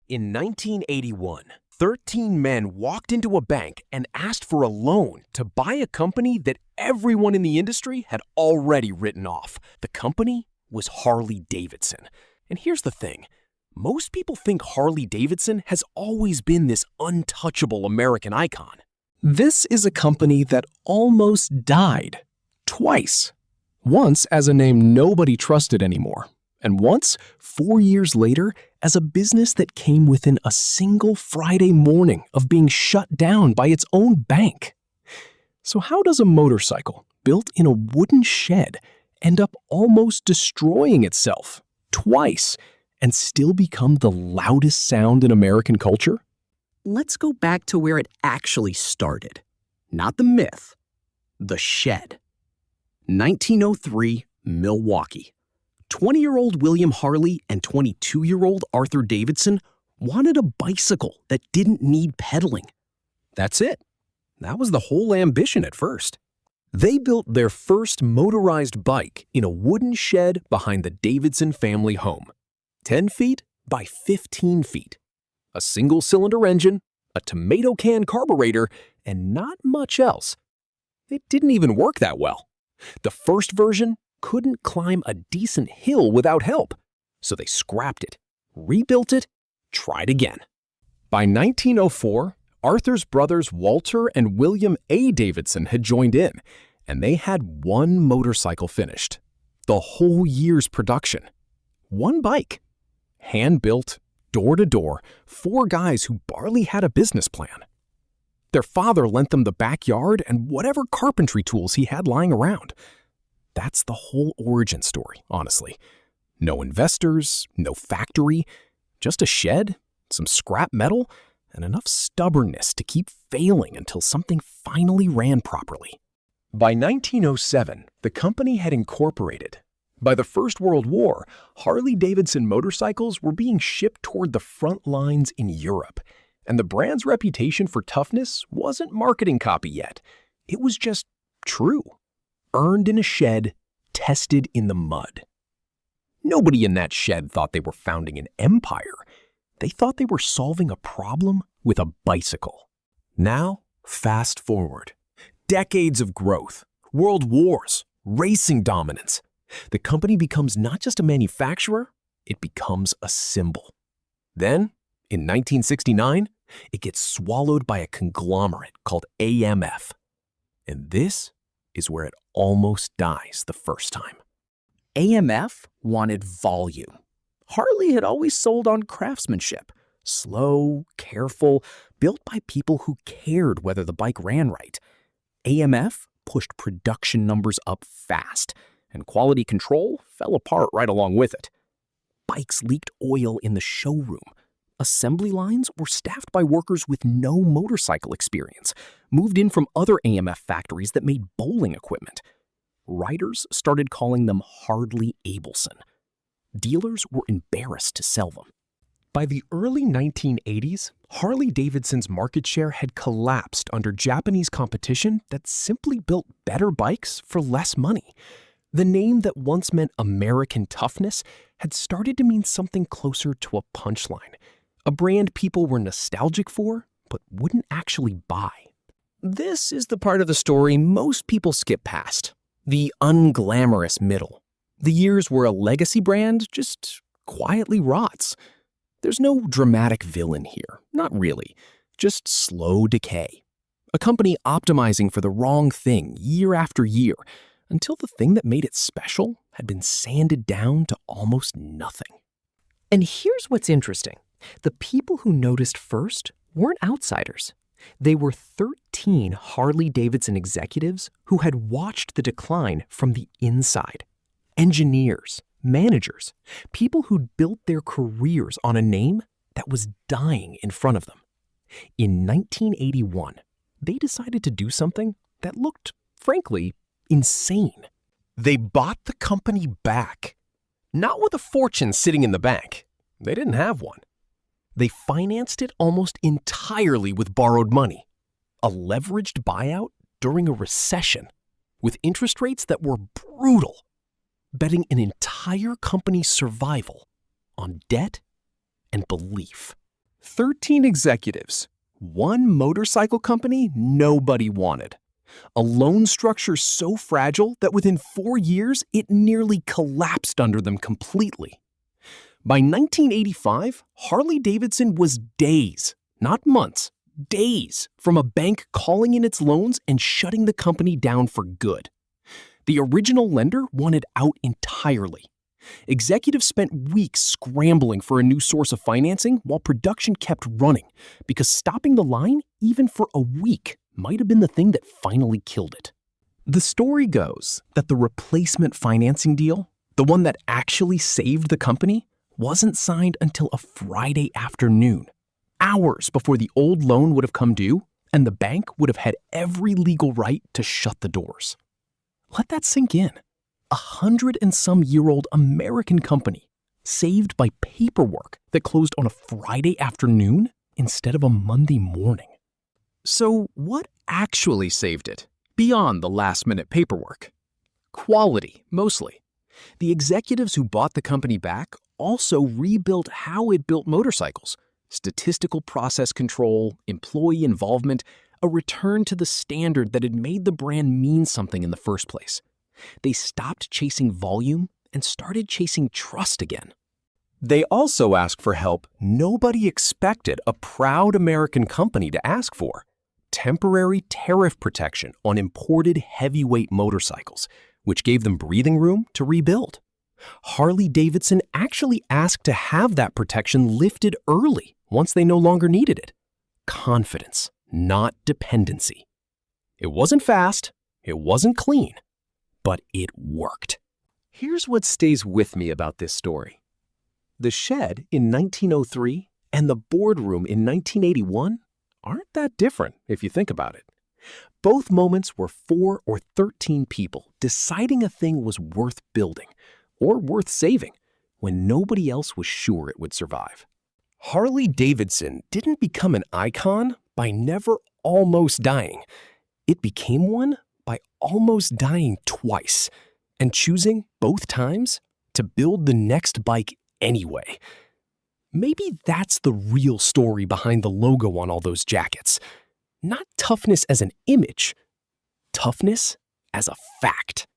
In 1981, 13 men walked into a bank and asked for a loan to buy a company that everyone in the industry had already written off. The company was Harley-Davidson. And here's the thing. Most people think Harley-Davidson has always been this untouchable American icon. This is a company that almost died twice. Once as a name nobody trusted anymore, and once, 4 years later, as a business that came within a single Friday morning of being shut down by its own bank. So how does a motorcycle built in a wooden shed end up almost destroying itself twice and still become the loudest sound in American culture? Let's go back to where it actually started. Not the myth, the shed. 1903, Milwaukee. 20-year-old William Harley and 22-year-old Arthur Davidson wanted a bicycle that didn't need pedaling. That's it. That was the whole ambition at first. They built their first motorized bike in a wooden shed behind the Davidson family home. 10 feet by 15 feet. A single-cylinder engine, a tomato can carburetor, and not much else. It didn't even work that well. The first version couldn't climb a decent hill without help, so they scrapped it, rebuilt it, tried again. By 1904, Arthur's brothers Walter and William A. Davidson had joined in, and they had one motorcycle finished. The whole year's production. One bike. Hand-built, door-to-door, 4 guys who barely had a business plan. Their father lent them the backyard and whatever carpentry tools he had lying around. That's the whole origin story, honestly. No investors, no factory, just a shed, some scrap metal, and enough stubbornness to keep failing until something finally ran properly. By 1907, the company had incorporated. By the First World War, Harley-Davidson motorcycles were being shipped toward the front lines in Europe, and the brand's reputation for toughness wasn't marketing copy yet. It was just true. Earned in a shed, tested in the mud. Nobody in that shed thought they were founding an empire. They thought they were solving a problem with a bicycle. Now, fast forward. Decades of growth, world wars, racing dominance. The company becomes not just a manufacturer, it becomes a symbol. Then, in 1969, it gets swallowed by a conglomerate called AMF. And this is where it almost dies the first time. AMF wanted volume. Harley had always sold on craftsmanship. Slow, careful, built by people who cared whether the bike ran right. AMF pushed production numbers up fast, and quality control fell apart right along with it. Bikes leaked oil in the showroom. Assembly lines were staffed by workers with no motorcycle experience, moved in from other AMF factories that made bowling equipment. Riders started calling them Harley-Davidson. Dealers were embarrassed to sell them. By the early 1980s, Harley-Davidson's market share had collapsed under Japanese competition that simply built better bikes for less money. The name that once meant American toughness had started to mean something closer to a punchline, a brand people were nostalgic for but wouldn't actually buy. This is the part of the story most people skip past, the unglamorous middle. The years where a legacy brand just quietly rots. There's no dramatic villain here, not really, just slow decay. A company optimizing for the wrong thing year after year, until the thing that made it special had been sanded down to almost nothing. And here's what's interesting. The people who noticed first weren't outsiders. They were 13 Harley-Davidson executives who had watched the decline from the inside. Engineers, managers, people who'd built their careers on a name that was dying in front of them. In 1981, they decided to do something that looked, frankly, insane. They bought the company back. Not with a fortune sitting in the bank. They didn't have one. They financed it almost entirely with borrowed money. A leveraged buyout during a recession, with interest rates that were brutal, betting an entire company's survival on debt and belief. 13 executives, one motorcycle company nobody wanted. A loan structure so fragile that within 4 years, it nearly collapsed under them completely. By 1985, Harley-Davidson was days, not months, days from a bank calling in its loans and shutting the company down for good. The original lender wanted out entirely. Executives spent weeks scrambling for a new source of financing while production kept running, because stopping the line, even for a week, might have been the thing that finally killed it. The story goes that the replacement financing deal, the one that actually saved the company, wasn't signed until a Friday afternoon, hours before the old loan would have come due, and the bank would have had every legal right to shut the doors. Let that sink in. 100-and-some-year-old American company saved by paperwork that closed on a Friday afternoon instead of a Monday morning. So what actually saved it, beyond the last-minute paperwork? Quality, mostly. The executives who bought the company back also rebuilt how it built motorcycles: statistical process control, employee involvement, a return to the standard that had made the brand mean something in the first place. They stopped chasing volume and started chasing trust again. They also asked for help nobody expected a proud American company to ask for: temporary tariff protection on imported heavyweight motorcycles, which gave them breathing room to rebuild. Harley-Davidson actually asked to have that protection lifted early once they no longer needed it. Confidence, not dependency. It wasn't fast, it wasn't clean, but it worked. Here's what stays with me about this story. The shed in 1903 and the boardroom in 1981 aren't that different if you think about it. Both moments were 4 or 13 people deciding a thing was worth building or worth saving when nobody else was sure it would survive. Harley-Davidson didn't become an icon by never almost dying. It became one by almost dying twice and choosing both times to build the next bike anyway. Maybe that's the real story behind the logo on all those jackets. Not toughness as an image, toughness as a fact.